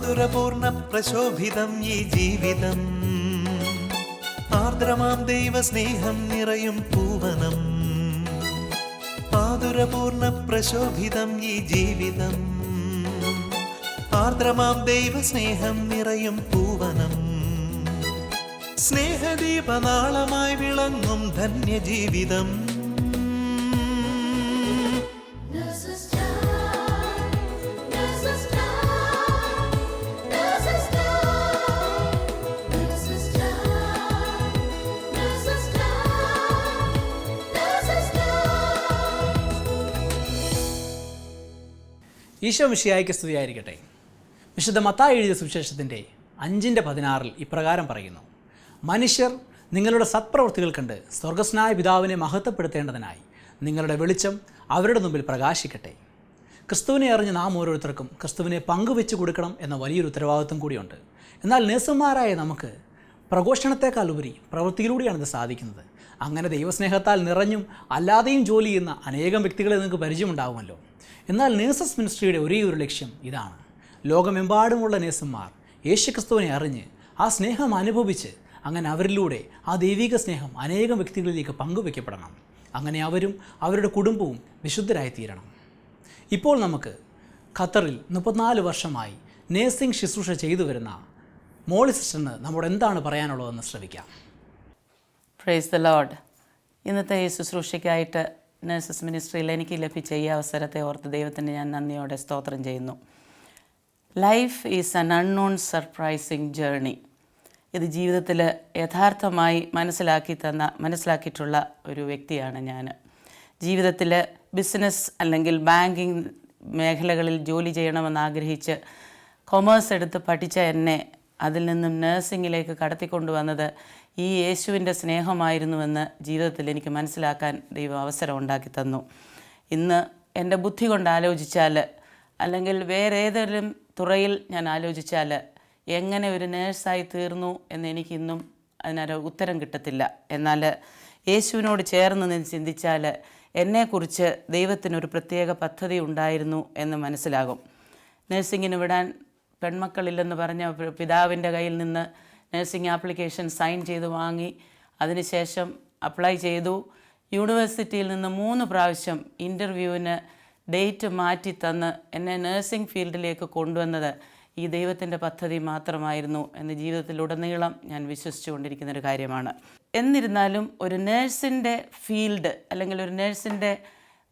ആതുരപൂർണ പ്രശോഭിതം ഈ ജീവിതം, ആർദ്രമാം ദൈവസ്നേഹം നിറയും പൂവനം. ആതുരപൂർണ പ്രശോഭിതം ഈ ജീവിതം, ആർദ്രമാം ദൈവസ്നേഹം നിറയും പൂവനം. സ്നേഹദീപനാളമായി വിളങ്ങും ധന്യജീവിതം. ഈശോ മിശിഹായ്ക്ക് സ്തുതിയായിരിക്കട്ടെ. വിശുദ്ധ മത്തായി എഴുതിയ സുവിശേഷത്തിൻ്റെ 5:16 ഇപ്രകാരം പറയുന്നു: മനുഷ്യർ നിങ്ങളുടെ സത്പ്രവൃത്തികൾ കണ്ട് സ്വർഗസ്നായ പിതാവിനെ മഹത്വപ്പെടുത്തേണ്ടതിനായി നിങ്ങളുടെ വെളിച്ചം അവരുടെ മുമ്പിൽ പ്രകാശിക്കട്ടെ. ക്രിസ്തുവിനെ അറിഞ്ഞ് നാം ഓരോരുത്തർക്കും ക്രിസ്തുവിനെ പങ്കുവെച്ച് കൊടുക്കണം എന്ന വലിയൊരു ഉത്തരവാദിത്വം കൂടിയുണ്ട്. എന്നാൽ നേഴ്സുമാരായ നമുക്ക് പ്രഘോഷണത്തെക്കാൾ ഉപരി പ്രവൃത്തിയിലൂടെയാണ് ഇത് സാധിക്കുന്നത്. അങ്ങനെ ദൈവസ്നേഹത്താൽ നിറഞ്ഞും അല്ലാതെയും ജോലി ചെയ്യുന്ന അനേകം വ്യക്തികളെ നിങ്ങൾക്ക് പരിചയമുണ്ടാകുമല്ലോ. എന്നാൽ നേഴ്സസ് മിനിസ്ട്രിയുടെ ഒരേ ഒരു ലക്ഷ്യം ഇതാണ്: ലോകമെമ്പാടുമുള്ള നേഴ്സുമാർ യേശുക്രിസ്തുവിനെ അറിഞ്ഞ് ആ സ്നേഹം അനുഭവിച്ച് അങ്ങനെ അവരിലൂടെ ആ ദൈവിക സ്നേഹം അനേകം വ്യക്തികളിലേക്ക് പങ്കുവയ്ക്കപ്പെടണം. അങ്ങനെ അവരും അവരുടെ കുടുംബവും വിശുദ്ധരായിത്തീരണം. ഇപ്പോൾ നമുക്ക് ഖത്തറിൽ 34 വർഷമായി നേഴ്സിംഗ് ശുശ്രൂഷ ചെയ്തു വരുന്ന മോളി സിസ്റ്ററിന് നമ്മോട് എന്താണ് പറയാനുള്ളതെന്ന് ശ്രമിക്കാം. Price the Lord. ഇന്നത്തെ ഈ ശുശ്രൂഷയ്ക്കായിട്ട് നേഴ്സസ് മിനിസ്ട്രിയിൽ എനിക്ക് ലഭിച്ച ഈ അവസരത്തെ ഓർത്ത് ദൈവത്തിന് ഞാൻ നന്ദിയോടെ സ്തോത്രം ചെയ്യുന്നു. Life is an unknown surprising journey. ഇത് ജീവിതത്തിൽ യഥാർത്ഥമായി മനസ്സിലാക്കിയിട്ടുള്ള ഒരു വ്യക്തിയാണ് ഞാൻ. ജീവിതത്തിൽ ബിസിനസ് അല്ലെങ്കിൽ ബാങ്കിങ് മേഖലകളിൽ ജോലി ചെയ്യണമെന്ന് ആഗ്രഹിച്ച് കൊമേഴ്സ് എടുത്ത് പഠിച്ച എന്നെ അതിൽ നിന്നും നേഴ്സിങ്ങിലേക്ക് കടത്തിക്കൊണ്ടുവന്നത് ഈ യേശുവിൻ്റെ സ്നേഹമായിരുന്നുവെന്ന് ജീവിതത്തിൽ എനിക്ക് മനസ്സിലാക്കാൻ ദൈവം അവസരം ഉണ്ടാക്കി തന്നു. ഇന്ന് എൻ്റെ ബുദ്ധി കൊണ്ട് ആലോചിച്ചാൽ അല്ലെങ്കിൽ വേറെ ഏതെങ്കിലും തുറയിൽ ഞാൻ ആലോചിച്ചാൽ എങ്ങനെ ഒരു നേഴ്സായി തീർന്നു എന്ന് എനിക്കിന്നും അതിനൊരു ഉത്തരം കിട്ടത്തില്ല. എന്നാൽ യേശുവിനോട് ചേർന്ന് നിന്ന് ചിന്തിച്ചാൽ എന്നെക്കുറിച്ച് ദൈവത്തിനൊരു പ്രത്യേക പദ്ധതി ഉണ്ടായിരുന്നു എന്ന് മനസ്സിലാകും. നേഴ്സിങ്ങിന് വിടാൻ പെൺമക്കളില്ലെന്ന് പറഞ്ഞ പിതാവിൻ്റെ കയ്യിൽ നിന്ന് നഴ്സിംഗ് ആപ്ലിക്കേഷൻ സൈൻ ചെയ്ത് വാങ്ങി അതിനുശേഷം അപ്ലൈ ചെയ്തു. യൂണിവേഴ്സിറ്റിയിൽ നിന്ന് 3 പ്രാവശ്യം ഇൻ്റർവ്യൂവിന് ഡേറ്റ് മാറ്റി തന്ന് എന്നെ നഴ്സിംഗ് ഫീൽഡിലേക്ക് കൊണ്ടുവന്നത് ഈ ദൈവത്തിൻ്റെ പദ്ധതി മാത്രമായിരുന്നു എന്ന് ജീവിതത്തിലുടനീളം ഞാൻ വിശ്വസിച്ചുകൊണ്ടിരിക്കുന്നൊരു കാര്യമാണ്. എന്നിരുന്നാലും ഒരു നേഴ്സിൻ്റെ ഫീൽഡ് അല്ലെങ്കിൽ ഒരു നേഴ്സിൻ്റെ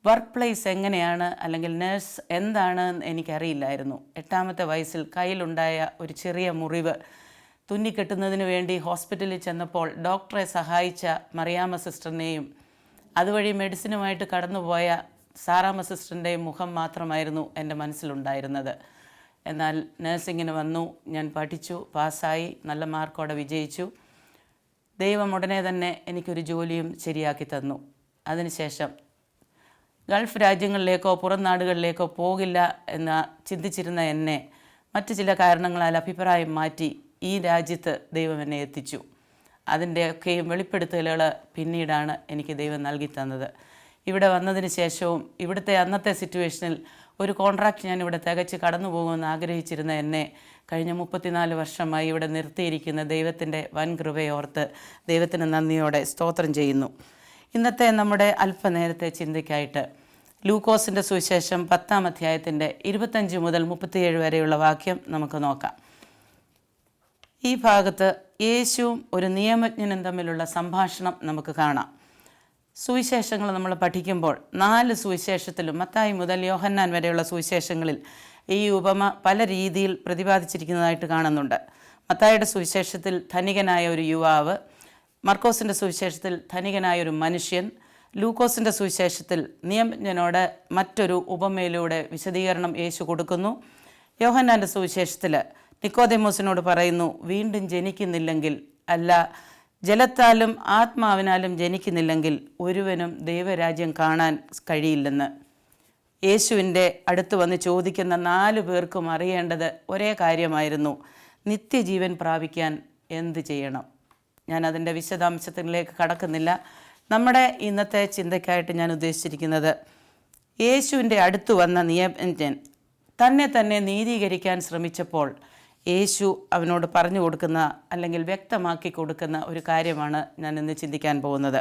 വർക്ക് പ്ലേസ് എങ്ങനെയാണ് അല്ലെങ്കിൽ നേഴ്സ് എന്താണ് എനിക്കറിയില്ലായിരുന്നു. 8ാമത്തെ വയസ്സിൽ കയ്യിലുണ്ടായ ഒരു ചെറിയ മുറിവ് തുന്നിക്കെട്ടുന്നതിന് വേണ്ടി ഹോസ്പിറ്റലിൽ ചെന്നപ്പോൾ ഡോക്ടറെ സഹായിച്ച മറിയാമ്മ സിസ്റ്ററിനെയും അതുവഴി മെഡിസിനുമായിട്ട് കടന്നുപോയ സാറാമ്മ സിസ്റ്ററിൻ്റെയും മുഖം മാത്രമായിരുന്നു എൻ്റെ മനസ്സിലുണ്ടായിരുന്നത്. എന്നാൽ നഴ്സിങ്ങിന് വന്നു, ഞാൻ പഠിച്ചു, പാസ്സായി, നല്ല മാർക്കോടെ വിജയിച്ചു. ദൈവം ഉടനെ തന്നെ എനിക്കൊരു ജോലിയും ശരിയാക്കി തന്നു. അതിനുശേഷം ഗൾഫ് രാജ്യങ്ങളിലേക്കോ പുറം നാടുകളിലേക്കോ പോകില്ല എന്ന് ചിന്തിച്ചിരുന്ന എന്നെ മറ്റു ചില കാരണങ്ങളാൽ അഭിപ്രായം മാറ്റി ഈ രാജ്യത്ത് ദൈവം എന്നെ എത്തിച്ചു. അതിൻ്റെയൊക്കെയും വെളിപ്പെടുത്തലുകൾ പിന്നീടാണ് എനിക്ക് ദൈവം നൽകി തന്നത്. ഇവിടെ വന്നതിന് ശേഷവും ഇവിടുത്തെ അന്നത്തെ സിറ്റുവേഷനിൽ ഒരു കോൺട്രാക്റ്റ് ഞാൻ ഇവിടെ തികച്ച് കടന്നു പോകുമെന്ന് ആഗ്രഹിച്ചിരുന്ന എന്നെ കഴിഞ്ഞ 34 വർഷമായി ഇവിടെ നിർത്തിയിരിക്കുന്ന ദൈവത്തിൻ്റെ വൻ കൃപയോർത്ത് ദൈവത്തിന് നന്ദിയോടെ സ്തോത്രം ചെയ്യുന്നു. ഇന്നത്തെ നമ്മുടെ അല്പനേരത്തെ ചിന്തയ്ക്കായിട്ട് ലൂക്കോസിൻ്റെ സുവിശേഷം 10-ാം അധ്യായത്തിൻ്റെ 25 മുതൽ 37 വരെയുള്ള വാക്യം നമുക്ക് നോക്കാം. ഈ ഭാഗത്ത് യേശുവും ഒരു നിയമജ്ഞനും തമ്മിലുള്ള സംഭാഷണം നമുക്ക് കാണാം. സുവിശേഷങ്ങൾ നമ്മൾ പഠിക്കുമ്പോൾ 4 സുവിശേഷത്തിലും മത്തായി മുതൽ യോഹന്നാൻ വരെയുള്ള സുവിശേഷങ്ങളിൽ ഈ ഉപമ പല രീതിയിൽ പ്രതിപാദിച്ചിരിക്കുന്നതായിട്ട് കാണുന്നുണ്ട്. മത്തായിയുടെ സുവിശേഷത്തിൽ ധനികനായ ഒരു യുവാവ്, മർക്കോസിൻ്റെ സുവിശേഷത്തിൽ ധനികനായ ഒരു മനുഷ്യൻ, ലൂക്കോസിൻ്റെ സുവിശേഷത്തിൽ നിയമജ്ഞനോട് മറ്റൊരു ഉപമയിലൂടെ വിശദീകരണം യേശു കൊടുക്കുന്നു. യോഹന്നാൻ്റെ സുവിശേഷത്തിൽ നിക്കോദെമോസിനോട് പറയുന്നു, വീണ്ടും ജനിക്കുന്നില്ലെങ്കിൽ, അല്ല ജലത്താലും ആത്മാവിനാലും ജനിക്കുന്നില്ലെങ്കിൽ ഒരുവനും ദൈവരാജ്യം കാണാൻ കഴിയില്ലെന്ന്. യേശുവിൻ്റെ അടുത്ത് വന്ന് ചോദിക്കുന്ന 4 പേർക്കും അറിയേണ്ടത് ഒരേ കാര്യമായിരുന്നു: നിത്യജീവൻ പ്രാപിക്കാൻ എന്ത് ചെയ്യണം? ഞാൻ അതിൻ്റെ വിശദാംശത്തിലേക്ക് കടക്കുന്നില്ല. നമ്മുടെ ഇന്നത്തെ ചിന്തയ്ക്കായിട്ട് ഞാൻ ഉദ്ദേശിച്ചിരിക്കുന്നത്, യേശുവിൻ്റെ അടുത്ത് വന്ന നിയമജ്ഞൻ തന്നെ നീതീകരിക്കാൻ ശ്രമിച്ചപ്പോൾ യേശു അവനോട് പറഞ്ഞു കൊടുക്കുന്ന അല്ലെങ്കിൽ വ്യക്തമാക്കി കൊടുക്കുന്ന ഒരു കാര്യമാണ് ഞാൻ ഇന്ന് ചിന്തിക്കാൻ പോകുന്നത്.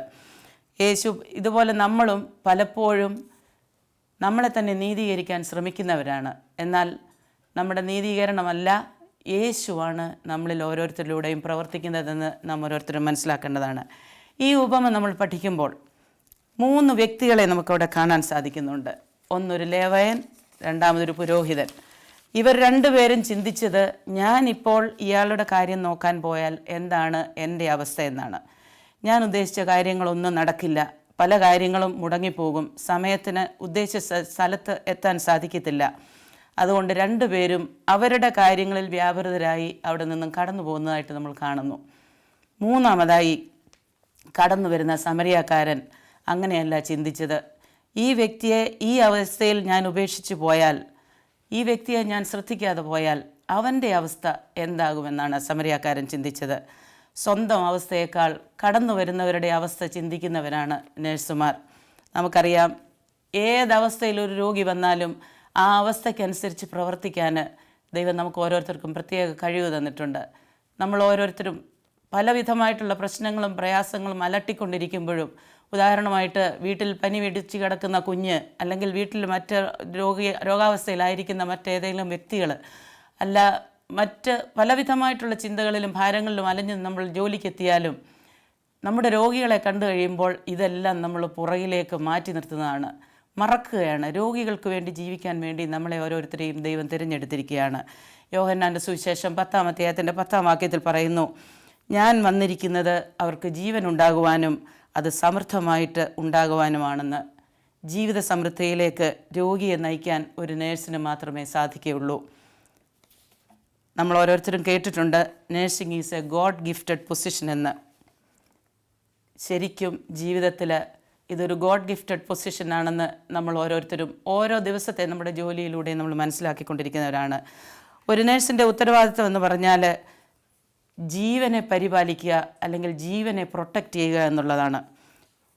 യേശു ഇതുപോലെ നമ്മളും പലപ്പോഴും നമ്മളെ തന്നെ നീതീകരിക്കാൻ ശ്രമിക്കുന്നവരാണ്. എന്നാൽ നമ്മുടെ നീതീകരണമല്ല, യേശുവാണ് നമ്മളിൽ ഓരോരുത്തരിലൂടെയും പ്രവർത്തിക്കുന്നതെന്ന് നാം ഓരോരുത്തരും മനസ്സിലാക്കേണ്ടതാണ്. ഈ ഉപമ നമ്മൾ പഠിക്കുമ്പോൾ 3 വ്യക്തികളെ നമുക്കവിടെ കാണാൻ സാധിക്കുന്നുണ്ട്. ഒന്നൊരു ലേവയൻ, രണ്ടാമതൊരു പുരോഹിതൻ. ഇവർ രണ്ടുപേരും ചിന്തിച്ചത്, ഞാനിപ്പോൾ ഇയാളുടെ കാര്യം നോക്കാൻ പോയാൽ എന്താണ് എൻ്റെ അവസ്ഥ എന്നാണ്. ഞാൻ ഉദ്ദേശിച്ച കാര്യങ്ങളൊന്നും നടക്കില്ല, പല കാര്യങ്ങളും മുടങ്ങിപ്പോകും, സമയത്തിന് ഉദ്ദേശിച്ച സ്ഥലത്ത് എത്താൻ സാധിക്കത്തില്ല. അതുകൊണ്ട് രണ്ടുപേരും അവരുടെ കാര്യങ്ങളിൽ വ്യാപൃതരായി അവിടെ നിന്നും കടന്നു പോകുന്നതായിട്ട് നമ്മൾ കാണുന്നു. മൂന്നാമതായി കടന്നു വരുന്ന സമരിയാക്കാരൻ അങ്ങനെയല്ല ചിന്തിച്ചത്. ഈ വ്യക്തിയെ ഈ അവസ്ഥയിൽ ഞാൻ ഉപേക്ഷിച്ച് പോയാൽ, ഈ വ്യക്തിയെ ഞാൻ ശ്രദ്ധിക്കാതെ പോയാൽ അവൻ്റെ അവസ്ഥ എന്താകുമെന്നാണ് സമരിയാക്കാരൻ ചിന്തിച്ചത്. സ്വന്തം അവസ്ഥയേക്കാൾ കടന്നു വരുന്നവരുടെ അവസ്ഥ ചിന്തിക്കുന്നവരാണ് നഴ്സുമാർ. നമുക്കറിയാം, ഏതവസ്ഥയിൽ ഒരു രോഗി വന്നാലും ആ അവസ്ഥയ്ക്കനുസരിച്ച് പ്രവർത്തിക്കാൻ ദൈവം നമുക്ക് ഓരോരുത്തർക്കും പ്രത്യേക കഴിവ് തന്നിട്ടുണ്ട്. നമ്മൾ ഓരോരുത്തരും പലവിധമായിട്ടുള്ള പ്രശ്നങ്ങളും പ്രയാസങ്ങളും അലട്ടിക്കൊണ്ടിരിക്കുമ്പോഴും, ഉദാഹരണമായിട്ട് വീട്ടിൽ പനി പിടിച്ച് കിടക്കുന്ന കുഞ്ഞ്, അല്ലെങ്കിൽ വീട്ടിൽ മറ്റ് രോഗാവസ്ഥയിലായിരിക്കുന്ന മറ്റേതെങ്കിലും വ്യക്തികൾ, അല്ല മറ്റ് പലവിധമായിട്ടുള്ള ചിന്തകളിലും ഭാരങ്ങളിലും അലഞ്ഞ് നമ്മൾ ജോലിക്കെത്തിയാലും നമ്മുടെ രോഗികളെ കണ്ടു കഴിയുമ്പോൾ ഇതെല്ലാം നമ്മൾ പുറകിലേക്ക് മാറ്റി നിർത്തുന്നതാണ്, മറക്കുകയാണ്. രോഗികൾക്ക് വേണ്ടി ജീവിക്കാൻ വേണ്ടി നമ്മളെ ഓരോരുത്തരെയും ദൈവം തിരഞ്ഞെടുത്തിരിക്കുകയാണ്. യോഹന്നാൻ്റെ സുവിശേഷം 10-ാം അധ്യായത്തിൻ്റെ 10-ാം വാക്യത്തിൽ പറയുന്നു, ഞാൻ വന്നിരിക്കുന്നത് അവർക്ക് ജീവൻ ഉണ്ടാകുവാനും അത് സമൃദ്ധമായിട്ട് ഉണ്ടാകുവാനുമാണെന്ന്. ജീവിത സമൃദ്ധിയിലേക്ക് രോഗിയെ നയിക്കാൻ ഒരു നേഴ്സിന് മാത്രമേ സാധിക്കുകയുള്ളൂ. നമ്മൾ ഓരോരുത്തരും കേട്ടിട്ടുണ്ട്, nursing is A God gifted position എന്ന്. ശരിക്കും ജീവിതത്തിൽ ഇതൊരു ഗോഡ് ഗിഫ്റ്റഡ് പൊസിഷനാണെന്ന് നമ്മൾ ഓരോരുത്തരും ഓരോ ദിവസത്തെ നമ്മുടെ ജോലിയിലൂടെ നമ്മൾ മനസ്സിലാക്കിക്കൊണ്ടിരിക്കുന്നവരാണ്. ഒരു നേഴ്സിൻ്റെ ഉത്തരവാദിത്വം എന്ന് പറഞ്ഞാൽ ജീവനെ പരിപാലിക്കുക, അല്ലെങ്കിൽ ജീവനെ പ്രൊട്ടക്റ്റ് ചെയ്യുക എന്നുള്ളതാണ്.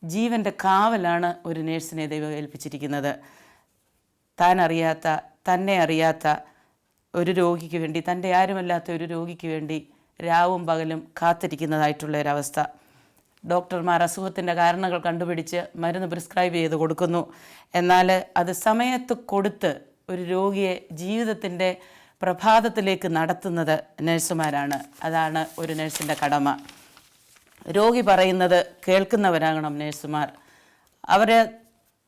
ജീവൻ്റെ കാവലാണ് ഒരു നേഴ്സിനെ ദൈവം ഏൽപ്പിച്ചിരിക്കുന്നത്. തന്നെ അറിയാത്ത ഒരു രോഗിക്ക് വേണ്ടി, തൻ്റെ ആരുമല്ലാത്ത ഒരു രോഗിക്ക് വേണ്ടി രാവും പകലും കാത്തിരിക്കുന്നതായിട്ടുള്ള ഒരവസ്ഥ. ഡോക്ടർമാർ അസുഖത്തിൻ്റെ കാരണങ്ങൾ കണ്ടുപിടിച്ച് മരുന്ന് പ്രിസ്ക്രൈബ് ചെയ്ത് കൊടുക്കുന്നു. എന്നാൽ അത് സമയത്ത് കൊടുത്ത് ഒരു രോഗിയെ ജീവിതത്തിൻ്റെ പ്രഭാതത്തിലേക്ക് നടത്തുന്നത് നഴ്സുമാരാണ്. അതാണ് ഒരു നഴ്സിൻ്റെ കടമ. രോഗി പറയുന്നത് കേൾക്കുന്നവരാകണം നഴ്സുമാർ. അവർ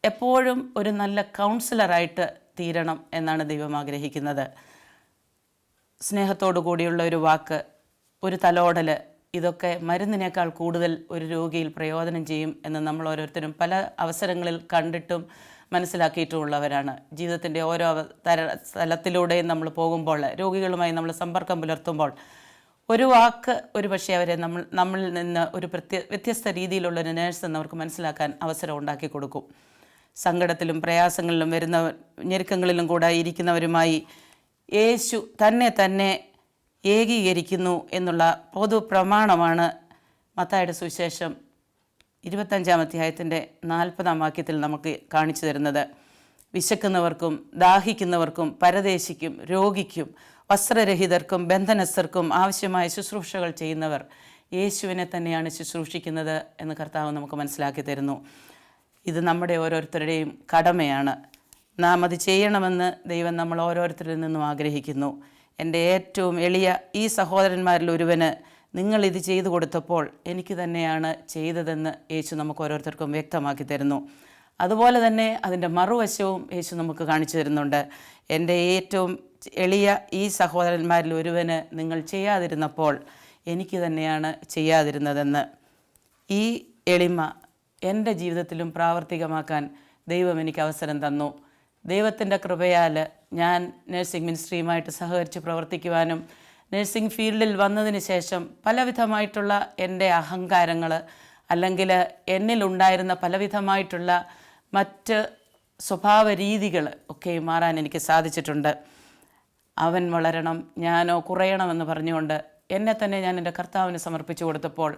എപ്പോഴും ഒരു നല്ല കൗൺസിലറായിട്ട് തീരണം എന്നാണ് ദൈവം ആഗ്രഹിക്കുന്നത്. സ്നേഹത്തോടു കൂടിയുള്ള ഒരു വാക്ക്, ഒരു തലോടൽ, ഇതൊക്കെ മരുന്നിനേക്കാൾ കൂടുതൽ ഒരു രോഗിയിൽ പ്രയോജനം ചെയ്യും എന്ന് നമ്മൾ ഓരോരുത്തരും പല അവസരങ്ങളിൽ കണ്ടിട്ടും മനസ്സിലാക്കിയിട്ടുമുള്ളവരാണ്. ജീവിതത്തിൻ്റെ ഓരോ സ്ഥലത്തിലൂടെയും നമ്മൾ പോകുമ്പോൾ, രോഗികളുമായി നമ്മൾ സമ്പർക്കം പുലർത്തുമ്പോൾ, ഒരു വാക്ക് ഒരു പക്ഷേ അവരെ നമ്മളിൽ നിന്ന് ഒരു വ്യത്യസ്ത രീതിയിലുള്ളൊരു നേഴ്സ് എന്നവർക്ക് മനസ്സിലാക്കാൻ അവസരം ഉണ്ടാക്കി കൊടുക്കും. സങ്കടത്തിലും പ്രയാസങ്ങളിലും വരുന്ന ഞെരുക്കങ്ങളിലും കൂടെ ഇരിക്കുന്നവരുമായി യേശു തന്നെ ഏകീകരിക്കുന്നു എന്നുള്ള പൊതു പ്രമാണമാണ് മത്തായിയുടെ സുവിശേഷം 25-ാം അധ്യായത്തിൻ്റെ 40-ാം വാക്യത്തിൽ നമുക്ക് കാണിച്ചു തരുന്നത്. വിശക്കുന്നവർക്കും ദാഹിക്കുന്നവർക്കും പരദേശിക്കും രോഗിക്കും വസ്ത്രരഹിതർക്കും ബന്ധനസ്ഥർക്കും ആവശ്യമായ ശുശ്രൂഷകൾ ചെയ്യുന്നവർ യേശുവിനെ തന്നെയാണ് ശുശ്രൂഷിക്കുന്നത് എന്ന് കർത്താവ് നമുക്ക് മനസ്സിലാക്കി തരുന്നു. ഇത് നമ്മുടെ ഓരോരുത്തരുടെയും കടമയാണ്. നാം അത് ചെയ്യണമെന്ന് ദൈവം നമ്മൾ ഓരോരുത്തരിൽ നിന്നും ആഗ്രഹിക്കുന്നു. എൻ്റെ ഏറ്റവും എളിയ ഈ സഹോദരന്മാരിൽ ഒരുവന് നിങ്ങളിത് ചെയ്തു കൊടുത്തപ്പോൾ എനിക്ക് തന്നെയാണ് ചെയ്തതെന്ന് യേശു നമുക്ക് ഓരോരുത്തർക്കും വ്യക്തമാക്കി തരുന്നു. അതുപോലെ തന്നെ അതിൻ്റെ മറുവശവും യേശു നമുക്ക് കാണിച്ചു തരുന്നുണ്ട്. എൻ്റെ ഏറ്റവും എളിയ ഈ സഹോദരന്മാരിൽ ഒരുവന് നിങ്ങൾ ചെയ്യാതിരുന്നപ്പോൾ എനിക്ക് തന്നെയാണ് ചെയ്യാതിരുന്നതെന്ന്. ഈ എളിമ എൻ്റെ ജീവിതത്തിലും പ്രാവർത്തികമാക്കാൻ ദൈവം എനിക്ക് അവസരം തന്നു. ദൈവത്തിൻ്റെ കൃപയാൽ ഞാൻ നഴ്സിംഗ് മിനിസ്ട്രിയുമായിട്ട് സഹകരിച്ച് പ്രവർത്തിക്കുവാനും നഴ്സിംഗ് ഫീൽഡിൽ വന്നതിന് ശേഷം പലവിധമായിട്ടുള്ള എൻ്റെ അഹങ്കാരങ്ങൾ, അല്ലെങ്കിൽ എന്നിലുണ്ടായിരുന്ന പലവിധമായിട്ടുള്ള മറ്റ് സ്വഭാവ രീതികൾ ഒക്കെ മാറാൻ എനിക്ക് സാധിച്ചിട്ടുണ്ട്. അവൻ വളരണം, ഞാനോ കുറയണമെന്ന് പറഞ്ഞുകൊണ്ട് എന്നെ തന്നെ ഞാൻ എൻ്റെ കർത്താവിന് സമർപ്പിച്ചു കൊടുത്തപ്പോൾ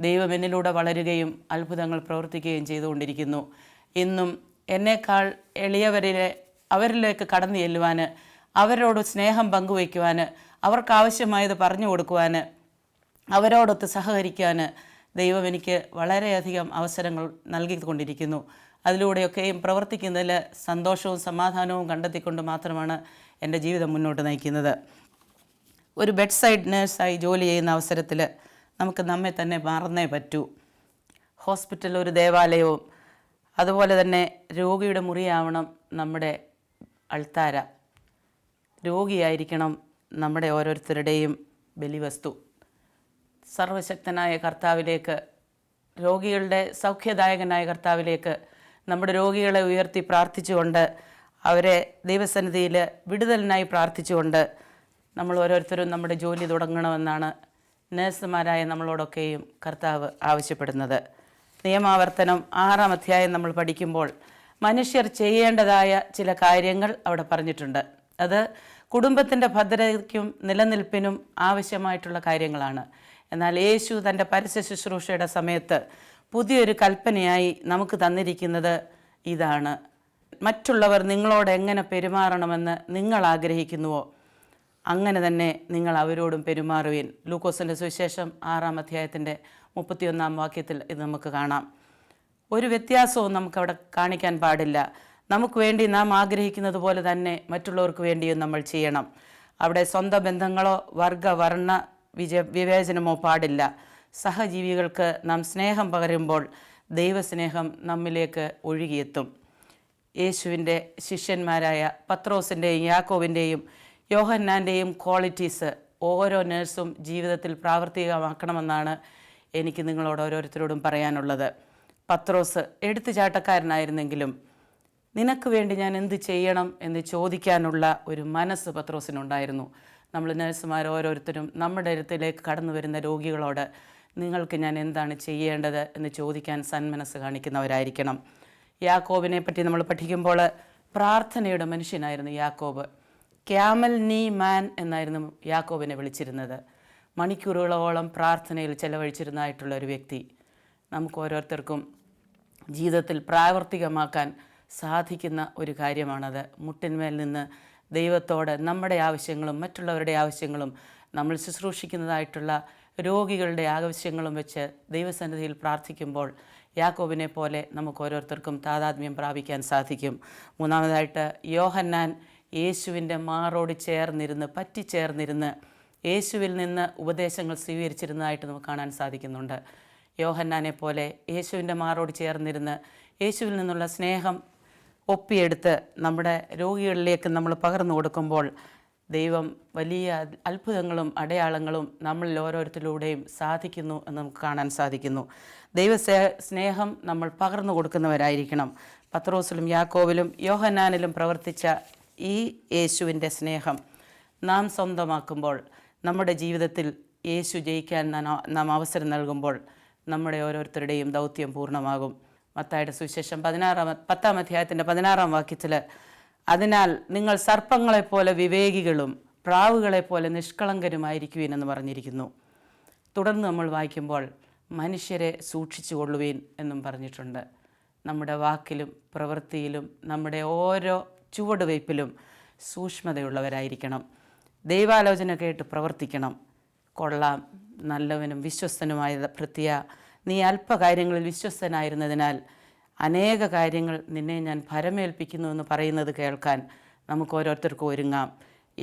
ദൈവം എന്നിലൂടെ വളരുകയും അത്ഭുതങ്ങൾ പ്രവർത്തിക്കുകയും ചെയ്തുകൊണ്ടിരിക്കുന്നു. ഇന്നും എന്നേക്കാൾ എളിയവരിലെ അവരിലേക്ക് കടന്നു ചെല്ലുവാൻ, അവരോട് സ്നേഹം പങ്കുവയ്ക്കുവാൻ, അവർക്കാവശ്യമായത് പറഞ്ഞു കൊടുക്കുവാൻ, അവരോടൊത്ത് സഹകരിക്കാൻ ദൈവം എനിക്ക് വളരെയധികം അവസരങ്ങൾ നൽകിക്കൊണ്ടിരിക്കുന്നു. അതിലൂടെയൊക്കെയും പ്രവർത്തിക്കുന്നതിൽ സന്തോഷവും സമാധാനവും കണ്ടെത്തിക്കൊണ്ട് മാത്രമാണ് എൻ്റെ ജീവിതം മുന്നോട്ട് നയിക്കുന്നത്. ഒരു ബെഡ് സൈഡ് നേഴ്സായി ജോലി ചെയ്യുന്ന അവസരത്തിൽ നമുക്ക് നമ്മെ തന്നെ മറന്നേ പറ്റൂ. ഹോസ്പിറ്റൽ ഒരു ദേവാലയവും അതുപോലെ തന്നെ രോഗിയുടെ മുറിയാവണം നമ്മുടെ അൾത്താര. രോഗിയായിരിക്കണം നമ്മുടെ ഓരോരുത്തരുടെയും ബലിവസ്തു. സർവശക്തനായ കർത്താവിലേക്ക്, രോഗികളുടെ സൗഖ്യദായകനായ കർത്താവിലേക്ക് നമ്മുടെ രോഗികളെ ഉയർത്തി പ്രാർത്ഥിച്ചുകൊണ്ട്, അവരെ ദൈവസന്നിധിയിൽ വിടുതലിനായി പ്രാർത്ഥിച്ചുകൊണ്ട് നമ്മൾ ഓരോരുത്തരും നമ്മുടെ ജോലി തുടങ്ങണമെന്നാണ് നഴ്സുമാരായ നമ്മളോടൊക്കെയും കർത്താവ് ആവശ്യപ്പെടുന്നത്. നിയമാവർത്തനം 6-ാം അധ്യായം നമ്മൾ പഠിക്കുമ്പോൾ മനുഷ്യർ ചെയ്യേണ്ടതായ ചില കാര്യങ്ങൾ അവിടെ പറഞ്ഞിട്ടുണ്ട്. അത് കുടുംബത്തിൻ്റെ ഭദ്രതയ്ക്കും നിലനിൽപ്പിനും ആവശ്യമായിട്ടുള്ള കാര്യങ്ങളാണ്. എന്നാൽ യേശു തൻ്റെ പരസ്യ ശുശ്രൂഷയുടെ സമയത്ത് പുതിയൊരു കൽപ്പനയായി നമുക്ക് തന്നിരിക്കുന്നത് ഇതാണ്: മറ്റുള്ളവർ നിങ്ങളോട് എങ്ങനെ പെരുമാറണമെന്ന് നിങ്ങൾ ആഗ്രഹിക്കുന്നുവോ അങ്ങനെ തന്നെ നിങ്ങൾ അവരോടും പെരുമാറുവിൻ. ലൂക്കോസിൻ്റെ സുവിശേഷം 6-ാം അധ്യായത്തിൻ്റെ 31-ാം വാക്യത്തിൽ ഇത് നമുക്ക് കാണാം. ഒരു വ്യത്യാസവും നമുക്കവിടെ കാണിക്കാൻ പാടില്ല. നമുക്ക് വേണ്ടി നാം ആഗ്രഹിക്കുന്നത് പോലെ തന്നെ മറ്റുള്ളവർക്ക് വേണ്ടിയും നമ്മൾ ചെയ്യണം. അവിടെ സ്വന്തം ബന്ധങ്ങളോ വർഗ വർണ്ണ വിവേചനമോ പാടില്ല. സഹജീവികൾക്ക് നാം സ്നേഹം പകരുമ്പോൾ ദൈവസ്നേഹം നമ്മിലേക്ക് ഒഴുകിയെത്തും. യേശുവിൻ്റെ ശിഷ്യന്മാരായ പത്രോസിൻ്റെയും യാക്കോബിൻ്റെയും യോഹന്നാൻ്റെയും ക്വാളിറ്റീസ് ഓരോ നേഴ്സും ജീവിതത്തിൽ പ്രാവർത്തികമാക്കണമെന്നാണ് എനിക്ക് നിങ്ങളോട് ഓരോരുത്തരോടും പറയാനുള്ളത്. പത്രോസ് എടുത്തുചാട്ടക്കാരനായിരുന്നെങ്കിലും നിനക്ക് വേണ്ടി ഞാൻ എന്ത് ചെയ്യണം എന്ന് ചോദിക്കാനുള്ള ഒരു മനസ്സ് പത്രോസിനുണ്ടായിരുന്നു. നമ്മൾ നഴ്സുമാർ ഓരോരുത്തരും നമ്മുടെ അടുത്തിലേക്ക് കടന്നു വരുന്ന രോഗികളോട് നിങ്ങൾക്ക് ഞാൻ എന്താണ് ചെയ്യേണ്ടത് എന്ന് ചോദിക്കാൻ സന്മനസ്സ് കാണിക്കുന്നവരായിരിക്കണം. യാക്കോബിനെ പറ്റി നമ്മൾ പഠിക്കുമ്പോൾ പ്രാർത്ഥനയുടെ മനുഷ്യനായിരുന്നു യാക്കോബ്. ക്യാമൽ നീ മാൻ എന്നായിരുന്നു യാക്കോബിനെ വിളിച്ചിരുന്നത്. മണിക്കൂറുകളോളം പ്രാർത്ഥനയിൽ ചെലവഴിച്ചിരുന്നതായിട്ടുള്ള ഒരു വ്യക്തി. നമുക്ക് ഓരോരുത്തർക്കും ജീവിതത്തിൽ പ്രാവർത്തികമാക്കാൻ സാധിക്കുന്ന ഒരു കാര്യമാണത്. മുട്ടിന്മേൽ നിന്ന് ദൈവത്തോട് നമ്മുടെ ആവശ്യങ്ങളും മറ്റുള്ളവരുടെ ആവശ്യങ്ങളും നമ്മൾ ശുശ്രൂഷിക്കുന്നതായിട്ടുള്ള രോഗികളുടെ ആവശ്യങ്ങളും വെച്ച് ദൈവസന്നിധിയിൽ പ്രാർത്ഥിക്കുമ്പോൾ യാക്കോബിനെ പോലെ നമുക്ക് ഓരോരുത്തർക്കും താതാത്മ്യം പ്രാപിക്കാൻ സാധിക്കും. മൂന്നാമതായിട്ട് യോഹന്നാൻ യേശുവിൻ്റെ മാറോട് ചേർന്നിരുന്ന് പറ്റിച്ചേർന്നിരുന്ന് യേശുവിൽ നിന്ന് ഉപദേശങ്ങൾ സ്വീകരിച്ചിരുന്നതായിട്ട് നമുക്ക് കാണാൻ സാധിക്കുന്നുണ്ട്. യോഹന്നാനെ പോലെ യേശുവിൻ്റെ മാറോട് ചേർന്നിരുന്ന് യേശുവിൽ നിന്നുള്ള സ്നേഹം ഒപ്പിയെടുത്ത് നമ്മുടെ രോഗികളിലേക്ക് നമ്മൾ പകർന്നു കൊടുക്കുമ്പോൾ ദൈവം വലിയ അത്ഭുതങ്ങളും അടയാളങ്ങളും നമ്മളിൽ ഓരോരുത്തരിലൂടെയും സാധിക്കുന്നു എന്ന് നമുക്ക് കാണാൻ സാധിക്കുന്നു. ദൈവ സ്നേഹം നമ്മൾ പകർന്നു കൊടുക്കുന്നവരായിരിക്കണം. പത്രോസിലും യാക്കോബിലും യോഹന്നാനിലും പ്രവർത്തിച്ച ഈ യേശുവിൻ്റെ സ്നേഹം നാം സ്വന്തമാക്കുമ്പോൾ നമ്മുടെ ജീവിതത്തിൽ യേശു ജയിക്കാൻ നാം അവസരം നൽകുമ്പോൾ നമ്മുടെ ഓരോരുത്തരുടെയും ദൗത്യം പൂർണ്ണമാകും. മത്തായിയുടെ സുവിശേഷം 10-ാം അധ്യായത്തിൻ്റെ 16-ാം വാക്യത്തിൽ അതിനാൽ നിങ്ങൾ സർപ്പങ്ങളെപ്പോലെ വിവേകികളും പ്രാവുകളെപ്പോലെ നിഷ്കളങ്കരുമായിരിക്കുവിൻ എന്ന് പറഞ്ഞിരിക്കുന്നു. തുടർന്ന് നമ്മൾ വായിക്കുമ്പോൾ മനുഷ്യരെ സൂക്ഷിച്ചു കൊള്ളുവീൻ എന്നും പറഞ്ഞിട്ടുണ്ട്. നമ്മുടെ വാക്കിലും പ്രവൃത്തിയിലും നമ്മുടെ ഓരോ ചുവടുവയ്പ്പിലും സൂക്ഷ്മതയുള്ളവരായിരിക്കണം. ദൈവാലോചന കേട്ട് പ്രവർത്തിക്കണം. കൊള്ളാം, നല്ലവനും വിശ്വസ്തനുമായ ഭൃത്യ, നീ അല്പകാര്യങ്ങളിൽ വിശ്വസ്തനായിരുന്നതിനാൽ അനേക കാര്യങ്ങൾ നിന്നെ ഞാൻ ഭരമേൽപ്പിക്കുന്നു എന്ന് പറയുന്നത് കേൾക്കാൻ നമുക്ക് ഓരോരുത്തർക്കും ഒരുങ്ങാം.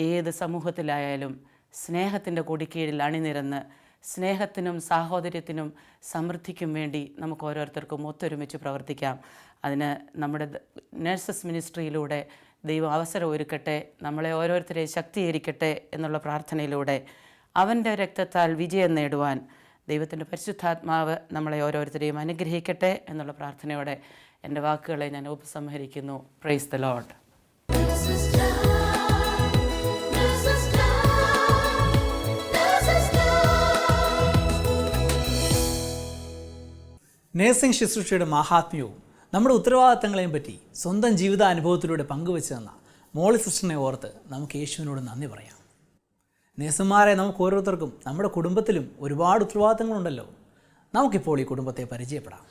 ഏത് സമൂഹത്തിലായാലും സ്നേഹത്തിൻ്റെ കൊടിക്കീഴിൽ അണിനിരന്ന് സ്നേഹത്തിനും സാഹോദര്യത്തിനും സമൃദ്ധിക്കും വേണ്ടി നമുക്ക് ഓരോരുത്തർക്കും ഒത്തൊരുമിച്ച് പ്രവർത്തിക്കാം. അതിന് നമ്മുടെ നഴ്സസ് മിനിസ്ട്രിയിലൂടെ ദൈവം അവസരം ഒരുക്കട്ടെ, നമ്മളെ ഓരോരുത്തരെയും ശക്തീകരിക്കട്ടെ എന്നുള്ള പ്രാർത്ഥനയിലൂടെ അവൻ്റെ രക്തത്താൽ വിജയം നേടുവാൻ ദൈവത്തിൻ്റെ പരിശുദ്ധാത്മാവ് നമ്മളെ ഓരോരുത്തരെയും അനുഗ്രഹിക്കട്ടെ എന്നുള്ള പ്രാർത്ഥനയോടെ എൻ്റെ വാക്കുകളെ ഞാൻ ഉപസംഹരിക്കുന്നു. Praise the Lord. നേഴ്സിംഗ് ശുശ്രൂഷയുടെ മാഹാത്മ്യവും നമ്മുടെ ഉത്തരവാദിത്തങ്ങളെയും പറ്റി സ്വന്തം ജീവിതാനുഭവത്തിലൂടെ പങ്കുവെച്ച് തന്ന മോളി സിസ്റ്ററിനെ ഓർത്ത് നമുക്ക് യേശുവിനോട് നന്ദി പറയാം. നേഴ്സുമാരെ നമുക്ക് ഓരോരുത്തർക്കും നമ്മുടെ കുടുംബത്തിലും ഒരുപാട് ഉത്തരവാദിത്തങ്ങളുണ്ടല്ലോ. നമുക്കിപ്പോൾ ഈ കുടുംബത്തെ പരിചയപ്പെടാം.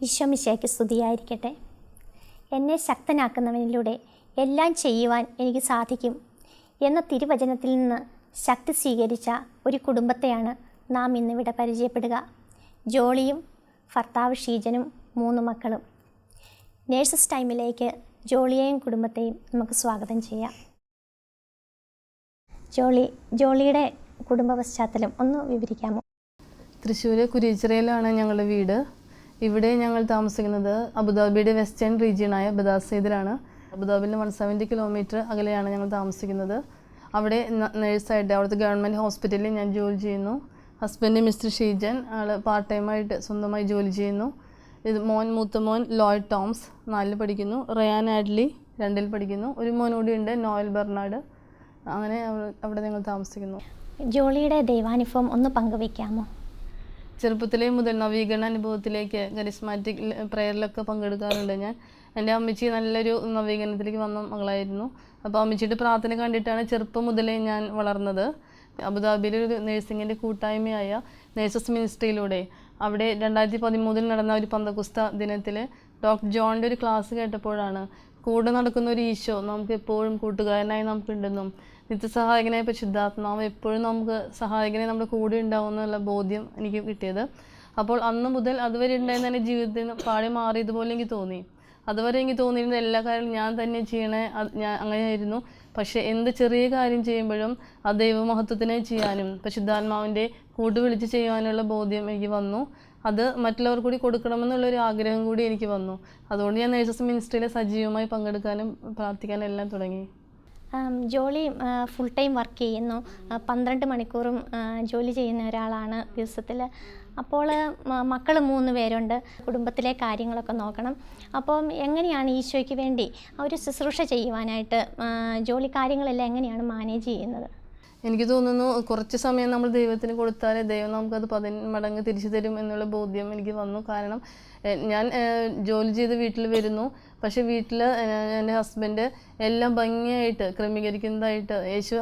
ഈശോ മിശിഹായ്ക്ക് സ്തുതിയായിരിക്കട്ടെ. എന്നെ ശക്തനാക്കുന്നവനിലൂടെ എല്ലാം ചെയ്യുവാൻ എനിക്ക് സാധിക്കും. എന്ന തിരുവചനത്തിൽ നിന്ന് ശക്തി സ്വീകരിച്ച ഒരു കുടുംബത്തെയാണ് നാം ഇന്നിവിടെ പരിചയപ്പെടുക. ജോളിയും ഭർത്താവ് ഷീജനും 3 മക്കളും. നേഴ്സസ് ടൈമിലേക്ക് ജോളിയെയും കുടുംബത്തെയും നമുക്ക് സ്വാഗതം ചെയ്യാം. ജോളിയുടെ കുടുംബ പശ്ചാത്തലം ഒന്ന് വിവരിക്കാമോ? തൃശ്ശൂർ കുരിച്ചിറയിലാണ് ഞങ്ങളുടെ വീട്. ഇവിടെ ഞങ്ങൾ താമസിക്കുന്നത് അബുദാബിയുടെ വെസ്റ്റേൺ റീജിയനായ ബദാസയിലാണ്. അബുദാബിയിൽ നിന്ന് 170 കിലോമീറ്റർ അകലെയാണ് ഞങ്ങൾ താമസിക്കുന്നത്. അവിടെ നേഴ്സായിട്ട് അവിടുത്തെ ഗവൺമെൻറ് ഹോസ്പിറ്റലിൽ ഞാൻ ജോലി ചെയ്യുന്നു. ഹസ്ബൻഡ് മിസ്റ്റർ ഷീജൻ, ആൾ പാർട്ട് ടൈമായിട്ട് സ്വന്തമായി ജോലി ചെയ്യുന്നു. ഇത് മൂത്ത മോൻ ലോയ്ഡ് ടോംസ് 4 പഠിക്കുന്നു. റയാൻ ആഡ്ലി 2 പഠിക്കുന്നു. ഒരു മോൻ കൂടി ഉണ്ട്, നോയൽ ബെർണാഡ്. അങ്ങനെ അവിടെ ഞങ്ങൾ താമസിക്കുന്നു. ജോളിയുടെ ദൈവാനുഭവം ഒന്ന് പങ്കുവയ്ക്കാമോ? ചെറുപ്പത്തിലേ മുതൽ നവീകരണ അനുഭവത്തിലേക്ക് കരിസ്മാറ്റിക് പ്രയറിലൊക്കെ പങ്കെടുക്കാറുണ്ട് ഞാൻ. എൻ്റെ അമ്മച്ചി നല്ലൊരു നവീകരണത്തിലേക്ക് വന്ന മകളായിരുന്നു. അപ്പോൾ അമ്മച്ചിയുടെ പ്രാർത്ഥന കണ്ടിട്ടാണ് ചെറുപ്പം മുതലേ ഞാൻ വളർന്നത്. അബുദാബിയിലെ ഒരു നേഴ്സിങ്ങിൻ്റെ കൂട്ടായ്മയായ നേഴ്സസ് മിനിസ്ട്രിയിലൂടെ അവിടെ 2013 നടന്ന ഒരു പന്തക്കുസ്ത ദിനത്തിൽ ഡോക്ടർ ജോണിൻ്റെ ഒരു ക്ലാസ് കേട്ടപ്പോഴാണ് കൂടെ നടക്കുന്ന ഒരു ഈശോ നമുക്ക് എപ്പോഴും കൂട്ടുകാരനായി നമുക്കുണ്ടെന്നും നിത്യസഹായകനായ പരിശുദ്ധാത്മാവ് എപ്പോഴും നമുക്ക് സഹായകനായി നമ്മുടെ കൂടെ ഉണ്ടാവും എന്നുള്ള ബോധ്യം എനിക്ക് കിട്ടിയത്. അപ്പോൾ അന്ന് മുതൽ അതുവരെ ഉണ്ടായിരുന്ന എൻ്റെ ജീവിതത്തിൽ പാടെ മാറിയതുപോലെ എനിക്ക് തോന്നി. അതുവരെ എനിക്ക് തോന്നിയിരുന്ന എല്ലാ കാര്യങ്ങളും ഞാൻ തന്നെ ചെയ്യണേ, ഞാൻ അങ്ങനെയായിരുന്നു. പക്ഷേ എന്ത് ചെറിയ കാര്യം ചെയ്യുമ്പോഴും ആ ദൈവമഹത്വത്തിനെ ചെയ്യാനും പരിശുദ്ധാത്മാവിൻ്റെ കൂട്ട് വിളിച്ച് ചെയ്യാനുള്ള ബോധ്യം എനിക്ക് വന്നു. അത് മറ്റുള്ളവർ കൂടി കൊടുക്കണമെന്നുള്ളൊരു ആഗ്രഹം കൂടി എനിക്ക് വന്നു. അതുകൊണ്ട് ഞാൻ നേഴ്സസ് മിനിസ്ട്രിയിൽ സജീവമായി പങ്കെടുക്കാനും പ്രാർത്ഥിക്കാനും എല്ലാം തുടങ്ങി. ജോളി ഫുൾ ടൈം വർക്ക് ചെയ്യുന്നു. 12 മണിക്കൂറും ജോലി ചെയ്യുന്ന ഒരാളാണ് ദിവസത്തിൽ. അപ്പോൾ മക്കൾ 3 പേരുണ്ട്. കുടുംബത്തിലെ കാര്യങ്ങളൊക്കെ നോക്കണം. അപ്പം എങ്ങനെയാണ് ഈശോയ്ക്ക് വേണ്ടി ഒരു ശുശ്രൂഷ ചെയ്യുവാനായിട്ട് ജോലി കാര്യങ്ങളെല്ലാം എങ്ങനെയാണ് മാനേജ് ചെയ്യുന്നത്? എനിക്ക് തോന്നുന്നു കുറച്ച് സമയം നമ്മൾ ദൈവത്തിന് കൊടുത്താലേ ദൈവം നമുക്കത് 10 മടങ്ങ് തിരിച്ചു തരും എന്നുള്ള ബോധ്യം എനിക്ക് വന്നു. കാരണം ഞാൻ ജോലി ചെയ്ത് വീട്ടിൽ വരുന്നു. പക്ഷേ വീട്ടിൽ എൻ്റെ ഹസ്ബൻഡ് എല്ലാം ഭംഗിയായിട്ട് ക്രമീകരിക്കുന്നതായിട്ട് യേശു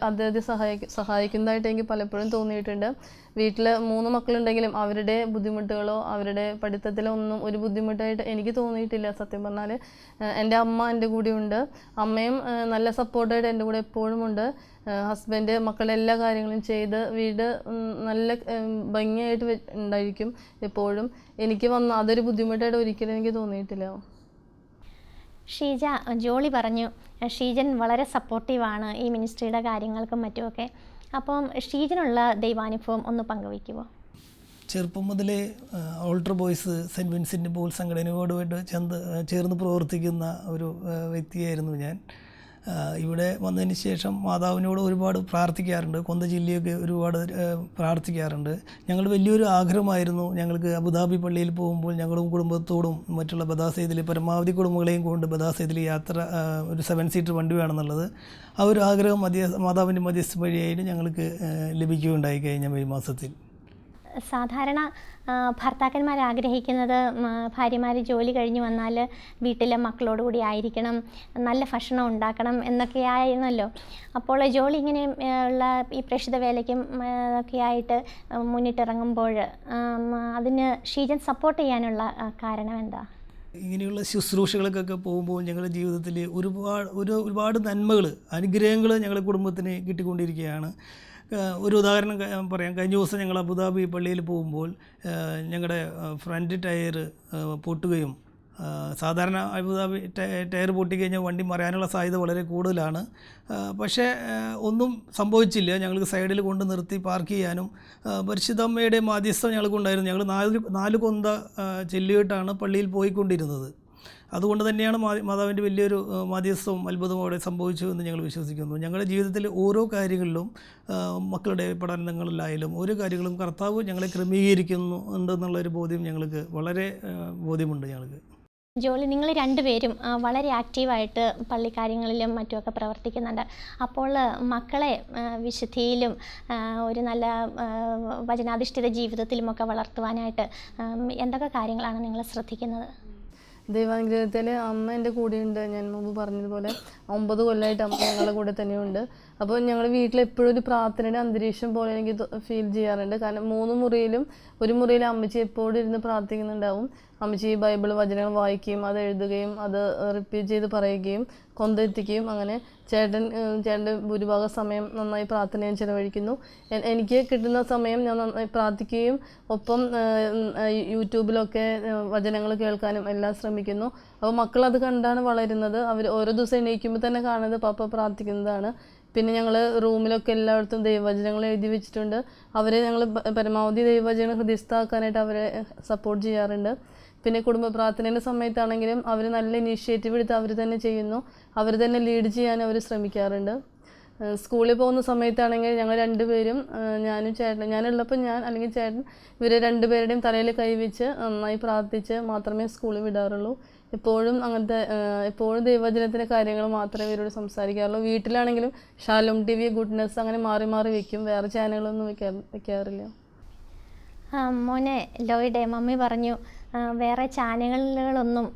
അദ്ദേഹത്തെ സഹായിക്കുന്നതായിട്ട് എനിക്ക് പലപ്പോഴും തോന്നിയിട്ടുണ്ട്. വീട്ടിൽ 3 മക്കളുണ്ടെങ്കിലും അവരുടെ ബുദ്ധിമുട്ടുകളോ അവരുടെ പഠിത്തത്തിലോ ഒന്നും ഒരു ബുദ്ധിമുട്ടായിട്ട് എനിക്ക് തോന്നിയിട്ടില്ല. സത്യം പറഞ്ഞാൽ എൻ്റെ അമ്മ എൻ്റെ കൂടെ ഉണ്ട്. അമ്മയും നല്ല സപ്പോർട്ടായിട്ട് എൻ്റെ കൂടെ എപ്പോഴും ഉണ്ട്. ഹസ്ബൻഡ് മക്കളുടെ എല്ലാ കാര്യങ്ങളും ചെയ്ത് വീട് നല്ല ഭംഗിയായിട്ട് ഉണ്ടായിരിക്കും എപ്പോഴും. എനിക്ക് വന്ന അതൊരു ബുദ്ധിമുട്ടായിട്ട് ഒരിക്കലും എനിക്ക് തോന്നിയിട്ടില്ല. ഷീജ, ജോളി പറഞ്ഞു ഷീജൻ വളരെ സപ്പോർട്ടീവാണ് ഈ മിനിസ്ട്രിയുടെ കാര്യങ്ങൾക്കും മറ്റുമൊക്കെ. അപ്പം ഷീജനുള്ള ദൈവാനുഭവം ഒന്ന് പങ്കുവയ്ക്കുമോ? ചെറുപ്പം മുതലേ altar boys Saint Vincent Paul സംഘടനയോടുമായിട്ട് ചേർന്ന് പ്രവർത്തിക്കുന്ന ഒരു വ്യക്തിയായിരുന്നു ഞാൻ. ഇവിടെ വന്നതിന് ശേഷം മാതാവിനോട് ഒരുപാട് പ്രാർത്ഥിക്കാറുണ്ട്. കൊന്ത ജില്ലയൊക്കെ ഒരുപാട് പ്രാർത്ഥിക്കാറുണ്ട്. ഞങ്ങൾ വലിയൊരു ആഗ്രഹമായിരുന്നു, ഞങ്ങൾക്ക് അബുദാബി പള്ളിയിൽ പോകുമ്പോൾ ഞങ്ങളും കുടുംബത്തോടും മറ്റുള്ള ബദാസയിലെ പരമാവധി കുടുംബങ്ങളെയും കൊണ്ട് ബദാസയിലെ യാത്ര ഒരു 7 സീറ്റർ വണ്ടി വേണമെന്നുള്ളത് ആ ഒരു ആഗ്രഹം മാതാവിൻ്റെ മധ്യസ്ഥ വഴിയായിട്ട് ഞങ്ങൾക്ക് ലഭിക്കുകയുണ്ടായി കഴിഞ്ഞ മെയ് മാസത്തിൽ. സാധാരണ ഭർത്താക്കന്മാർ ആഗ്രഹിക്കുന്നത് ഭാര്യമാർ ജോലി കഴിഞ്ഞ് വന്നാൽ വീട്ടിലെ മക്കളോടുകൂടി ആയിരിക്കണം, നല്ല ഭക്ഷണം ഉണ്ടാക്കണം എന്നൊക്കെ ആയിരുന്നല്ലോ. അപ്പോൾ ജോലി ഇങ്ങനെ ഉള്ള ഈ പ്രേക്ഷിത വേലയ്ക്കും ഒക്കെ ആയിട്ട് മുന്നിട്ടിറങ്ങുമ്പോൾ അതിന് ഷീജൻ സപ്പോർട്ട് ചെയ്യാനുള്ള കാരണം എന്താ? ഇങ്ങനെയുള്ള ശുശ്രൂഷകൾക്കൊക്കെ പോകുമ്പോൾ ഞങ്ങളുടെ ജീവിതത്തിൽ ഒരുപാട് നന്മകൾ, അനുഗ്രഹങ്ങൾ ഞങ്ങളുടെ കുടുംബത്തിന് കിട്ടിക്കൊണ്ടിരിക്കുകയാണ്. ഒരു ഉദാഹരണം പറയാം. കഴിഞ്ഞ ദിവസം ഞങ്ങൾ അബുദാബി പള്ളിയിൽ പോകുമ്പോൾ ഞങ്ങളുടെ ഫ്രണ്ട് ടയർ പൊട്ടുകയും, സാധാരണ അബുദാബി ടയർ പൊട്ടിക്കഴിഞ്ഞാൽ വണ്ടി മറിയാനുള്ള സാധ്യത വളരെ കൂടുതലാണ്. പക്ഷേ ഒന്നും സംഭവിച്ചില്ല. ഞങ്ങൾക്ക് സൈഡിൽ കൊണ്ട് നിർത്തി പാർക്ക് ചെയ്യാനും പരിശുദ്ധമ്മയുടെ മാധ്യസ്ഥം ഞങ്ങൾക്കുണ്ടായിരുന്നു. ഞങ്ങൾ 4 കൊന്ത ചെല്ലുകെട്ടാണ് പള്ളിയിൽ പോയിക്കൊണ്ടിരുന്നത്. അതുകൊണ്ട് തന്നെയാണ് മാതാവിൻ്റെ വലിയൊരു മാധ്യസ്ഥവും അത്ഭുതവും അവിടെ സംഭവിച്ചു എന്ന് ഞങ്ങൾ വിശ്വസിക്കുന്നു. ഞങ്ങളുടെ ജീവിതത്തിൽ ഓരോ കാര്യങ്ങളിലും മക്കളുടെ പഠനങ്ങളിലായാലും ഓരോ കാര്യങ്ങളും കർത്താവ് ഞങ്ങളെ ക്രമീകരിക്കുന്നുണ്ടെന്നുള്ളൊരു ബോധ്യം ഞങ്ങൾക്ക് വളരെ ബോധ്യമുണ്ട്. ഞങ്ങൾക്ക് ജോലി, നിങ്ങൾ 2 പേരും വളരെ ആക്റ്റീവായിട്ട് പള്ളിക്കാര്യങ്ങളിലും മറ്റുമൊക്കെ പ്രവർത്തിക്കുന്നുണ്ട്. അപ്പോൾ മക്കളെ വിശുദ്ധിയിലും ഒരു നല്ല വചനാധിഷ്ഠിത ജീവിതത്തിലുമൊക്കെ വളർത്തുവാനായിട്ട് എന്തൊക്കെ കാര്യങ്ങളാണ് നിങ്ങൾ ശ്രദ്ധിക്കുന്നത്? ദൈവാനുഗ്രഹത്തിൽ അമ്മ എൻ്റെ കൂടെയുണ്ട്. ഞാൻ മുമ്പ് പറഞ്ഞതുപോലെ 9 കൊല്ലമായിട്ട് അമ്മ ഞങ്ങളുടെ കൂടെ തന്നെയുണ്ട്. അപ്പോൾ ഞങ്ങളുടെ വീട്ടിൽ എപ്പോഴും ഒരു പ്രാർത്ഥനയുടെ അന്തരീക്ഷം പോലെ എനിക്ക് ഫീൽ ചെയ്യാറുണ്ട്. കാരണം 3 മുറിയിലും ഒരു മുറിയിൽ അമ്മച്ചി എപ്പോഴും ഇരുന്ന് പ്രാർത്ഥിക്കുന്നുണ്ടാവും. അമ്മച്ചി ബൈബിൾ വചനങ്ങൾ വായിക്കുകയും അത് എഴുതുകയും അത് റിപ്പീറ്റ് ചെയ്ത് പറയുകയും കൊന്തെത്തിക്കുകയും അങ്ങനെ ചേട്ടൻ്റെ ഭൂരിഭാഗം സമയം നന്നായി പ്രാർത്ഥനയും ചിലവഴിക്കുന്നു. എനിക്ക് കിട്ടുന്ന സമയം ഞാൻ നന്നായി പ്രാർത്ഥിക്കുകയും ഒപ്പം യൂട്യൂബിലൊക്കെ വചനങ്ങൾ കേൾക്കാനും എല്ലാം ശ്രമിക്കുന്നു. അപ്പോൾ മക്കളത് കണ്ടാണ് വളരുന്നത്. അവർ ഓരോ ദിവസം എണീക്കുമ്പോൾ തന്നെ കാണുന്നത് പപ്പ പ്രാർത്ഥിക്കുന്നതാണ്. പിന്നെ ഞങ്ങൾ റൂമിലൊക്കെ എല്ലായിടത്തും ദൈവവചനങ്ങൾ എഴുതി വെച്ചിട്ടുണ്ട്. അവരെ ഞങ്ങൾ പരമാവധി ദൈവവചനം ഹൃദയസ്ഥാക്കാനായിട്ട് അവരെ സപ്പോർട്ട് ചെയ്യാറുണ്ട്. പിന്നെ കുടുംബ പ്രാർത്ഥനയുടെ സമയത്താണെങ്കിലും അവർ നല്ല ഇനീഷ്യേറ്റീവ് എടുത്ത് അവർ തന്നെ ചെയ്യുന്നു. അവർ തന്നെ ലീഡ് ചെയ്യാൻ അവർ ശ്രമിക്കാറുണ്ട്. സ്കൂളിൽ പോകുന്ന സമയത്താണെങ്കിൽ ഞങ്ങൾ രണ്ടുപേരും, ഞാനും ചേട്ടനും, ഞാനുള്ളപ്പോൾ ഞാൻ അല്ലെങ്കിൽ ചേട്ടൻ, ഇവർ രണ്ടുപേരുടെയും തലയിൽ കൈവച്ച് നന്നായി പ്രാർത്ഥിച്ച് മാത്രമേ സ്കൂളിൽ വിടാറുള്ളൂ. എപ്പോഴും എപ്പോഴും ദൈവവചനത്തിൻ്റെ കാര്യങ്ങൾ മാത്രമേ ഇവരോട് സംസാരിക്കാറുള്ളൂ. വീട്ടിലാണെങ്കിലും ഷാലോം TV, ഗുഡ്നെസ് അങ്ങനെ മാറി മാറി വെക്കും. വേറെ ചാനലുകളൊന്നും വെക്കാറില്ല. മോനെ ലോയിടെ മമ്മി പറഞ്ഞു വേറെ ചാനലുകളൊന്നും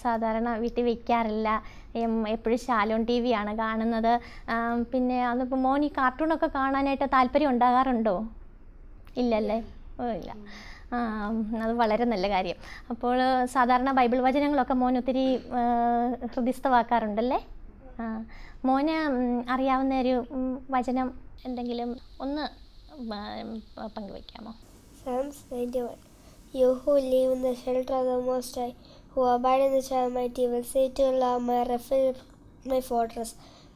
സാധാരണ വീട്ടിൽ വയ്ക്കാറില്ല, എപ്പോഴും ഷാലോം TV ആണ് കാണുന്നത്. പിന്നെ അതിപ്പോൾ മോൻ ഈ കാർട്ടൂണൊക്കെ കാണാനായിട്ട് താല്പര്യം ഉണ്ടാകാറുണ്ടോ? ഇല്ലല്ലേ? ഓ ഇല്ല. അത് വളരെ നല്ല കാര്യം. അപ്പോൾ സാധാരണ ബൈബിൾ വചനങ്ങളൊക്കെ മോൻ ഒത്തിരി ഹൃദിസ്ഥമാക്കാറുണ്ടല്ലേ? മോന് അറിയാവുന്ന ഒരു വചനം എന്തെങ്കിലും ഒന്ന് പങ്കുവയ്ക്കാമോ? Psalms 91. You who live in the shelter of the Most High, who abide in the shadow of the Almighty, will say to Allah, my refuge, my fortress,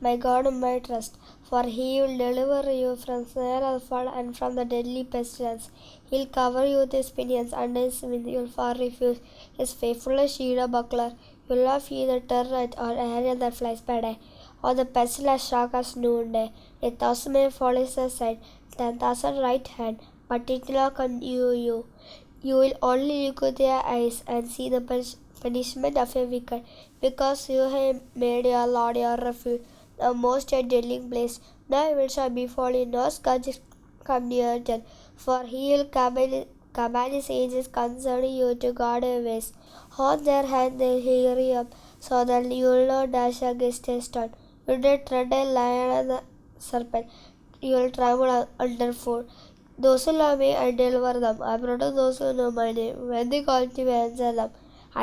my God and my trust. For he will deliver you from the snare of the fall and from the deadly pestilence. He'll cover you with his pinions, under his wings you'll find refuge. His faithfulness shield and buckler. You'll not fear the terror or arrow that flies by day, or the pestilence shark as noonday. 1,000 may fall at your side, 10,000 right hand, but it will not come near you. You will only look with your eyes and see the punishment of a wicked, because you have made your Lord your refuge, the most high dwelling place. No evil shall befall you, no scourge come near you, for he will command his angels concerning you to guard your ways. On their hand they hear you up, so that you will not dash against a stone. You will tread a lion and the serpent, you will trample underfoot. Those who love me, I deliver them. I protect those who know my name. When they call to me, I answer them.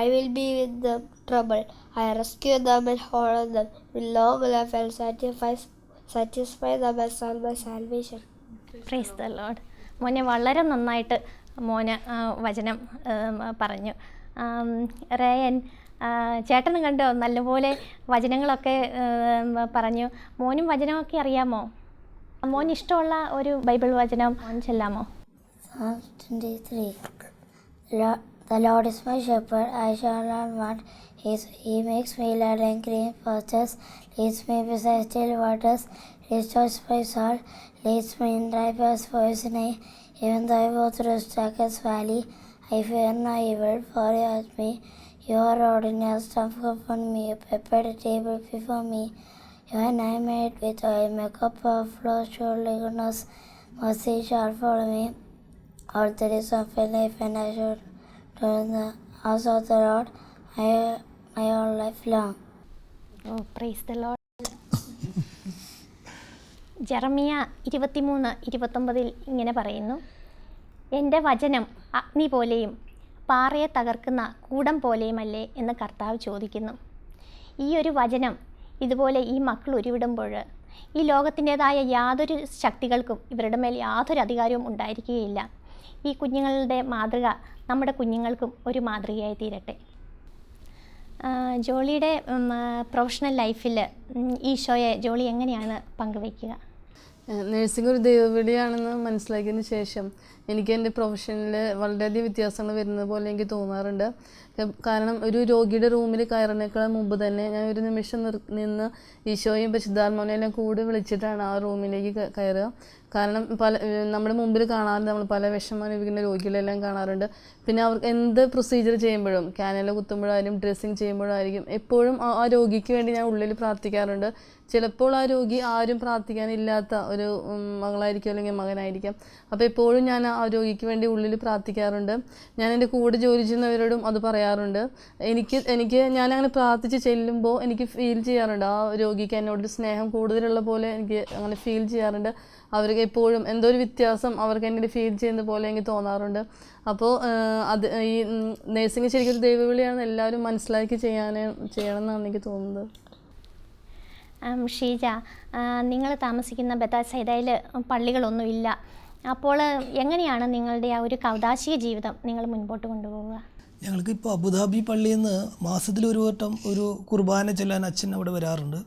I will be with them trouble. I rescue them and honor them. With long life I will satisfy them and serve my salvation. Praise the Lord. മോനെ വളരെ നന്നായിട്ട് മോന് വചനം പറഞ്ഞു. റേയൻ, ചേട്ടനും കണ്ടോ നല്ലപോലെ വചനങ്ങളൊക്കെ പറഞ്ഞു. മോനും വചനമൊക്കെ അറിയാമോ? മോന് ഇഷ്ടമുള്ള ഒരു ബൈബിൾ വചനം ചൊല്ലാമോ? Psalm 23. The Lord is my shepherd, I shall not want. He makes me lie in green pastures, leads me beside still waters, restores my soul, leads me in dry paths for his name. Even though I go through darkest valley, I fear no evil, for you are with me. Your rod and your staff comfort me. You prepared a table before me. When I made with oil, my cup overflows. Surely goodness, mercy shall follow me all the days of my life, and I should dwell in the house of the Lord my whole life long. Oh, praise the Lord. Jeremiah 23:29 ഇങ്ങനെ പറയുന്നു, എൻ്റെ വചനം അഗ്നി പോലെയും പാറയെ തകർക്കുന്ന കൂടം പോലെയുമല്ലേ എന്ന് കർത്താവ് ചോദിക്കുന്നു. ഈ ഒരു വചനം ഇതുപോലെ ഈ മക്കൾ ഉരുവിടുമ്പോൾ ഈ ലോകത്തിൻ്റേതായ യാതൊരു ശക്തികൾക്കും ഇവരുടെ മേൽ യാതൊരു അധികാരവും ഉണ്ടായിരിക്കുകയില്ല. ഈ കുഞ്ഞുങ്ങളുടെ മാതൃക നമ്മുടെ കുഞ്ഞുങ്ങൾക്കും ഒരു മാതൃകയായി തീരട്ടെ. ജോളിയുടെ പ്രൊഫഷണൽ ലൈഫിൽ ഈശോയെ ജോളി എങ്ങനെയാണ് പങ്കുവയ്ക്കുക? നഴ്സിംഗ് ഒരു ദൈവവിളിയാണെന്ന് മനസ്സിലാക്കിയതിന് ശേഷം എനിക്ക് എൻ്റെ പ്രൊഫഷനിൽ വളരെയധികം വ്യത്യാസങ്ങൾ വരുന്നത് പോലെ എനിക്ക് തോന്നാറുണ്ട്. കാരണം ഒരു രോഗിയുടെ റൂമിൽ കയറുന്നേക്കാൾ മുമ്പ് തന്നെ ഞാൻ ഒരു നിമിഷം നിന്ന് ഈശോയും പരിശുദ്ധാത്മാവിനെല്ലാം കൂടി വിളിച്ചിട്ടാണ് ആ റൂമിലേക്ക് കയറുക. കാരണം നമ്മുടെ മുമ്പിൽ കാണാറുണ്ട്, നമ്മൾ പല വിഷമം അനുഭവിക്കുന്ന രോഗികളെല്ലാം കാണാറുണ്ട്. പിന്നെ അവർക്ക് എന്ത് പ്രൊസീജിയർ ചെയ്യുമ്പോഴും, ക്യാനല കുത്തുമ്പോഴായാലും ഡ്രസ്സിങ് ചെയ്യുമ്പോഴായിരിക്കും എപ്പോഴും ആ രോഗിക്ക് വേണ്ടി ഞാൻ ഉള്ളിൽ പ്രാർത്ഥിക്കാറുണ്ട്. ചിലപ്പോൾ ആ രോഗി ആരും പ്രാർത്ഥിക്കാനില്ലാത്ത ഒരു മകളായിരിക്കും അല്ലെങ്കിൽ മകനായിരിക്കാം. അപ്പോൾ എപ്പോഴും ഞാൻ ആ രോഗിക്ക് വേണ്ടി ഉള്ളിൽ പ്രാർത്ഥിക്കാറുണ്ട്. ഞാൻ എൻ്റെ കൂടെ ജോലി ചെയ്യുന്നവരോടും അത് പറയാറുണ്ട്. പറയാറുണ്ട്. ഞാനങ്ങനെ പ്രാർത്ഥിച്ച് ചെല്ലുമ്പോൾ എനിക്ക് ഫീൽ ചെയ്യാറുണ്ട് ആ രോഗിക്ക് എന്നോടൊരു സ്നേഹം കൂടുതലുള്ള പോലെ എനിക്ക് അങ്ങനെ ഫീൽ ചെയ്യാറുണ്ട്. അവർക്ക് എപ്പോഴും എന്തോ ഒരു വ്യത്യാസം അവർക്ക് എന്നോട് ഫീൽ ചെയ്യുന്ന പോലെ എനിക്ക് തോന്നാറുണ്ട്. അപ്പോൾ അത് ഈ നേഴ്സിംഗ് ശരിക്കും ഒരു ദൈവവിളിയാണെന്ന് എല്ലാവരും മനസ്സിലാക്കി ചെയ്യണമെന്നാണ് എനിക്ക് തോന്നുന്നത്. ഷീജ, നിങ്ങൾ താമസിക്കുന്ന ബെഥാസൈദയിൽ പള്ളികളൊന്നുമില്ല. അപ്പോൾ എങ്ങനെയാണ് നിങ്ങളുടെ ആ ഒരു കൗദാശിക ജീവിതം നിങ്ങൾ മുൻപോട്ട് കൊണ്ടുപോവുക? ഞങ്ങൾക്കിപ്പോൾ അബുദാബി പള്ളിയിൽ നിന്ന് മാസത്തിലൊരു വട്ടം ഒരു കുർബാന ചെല്ലാൻ അച്ഛൻ അവിടെ വരാറുണ്ട്.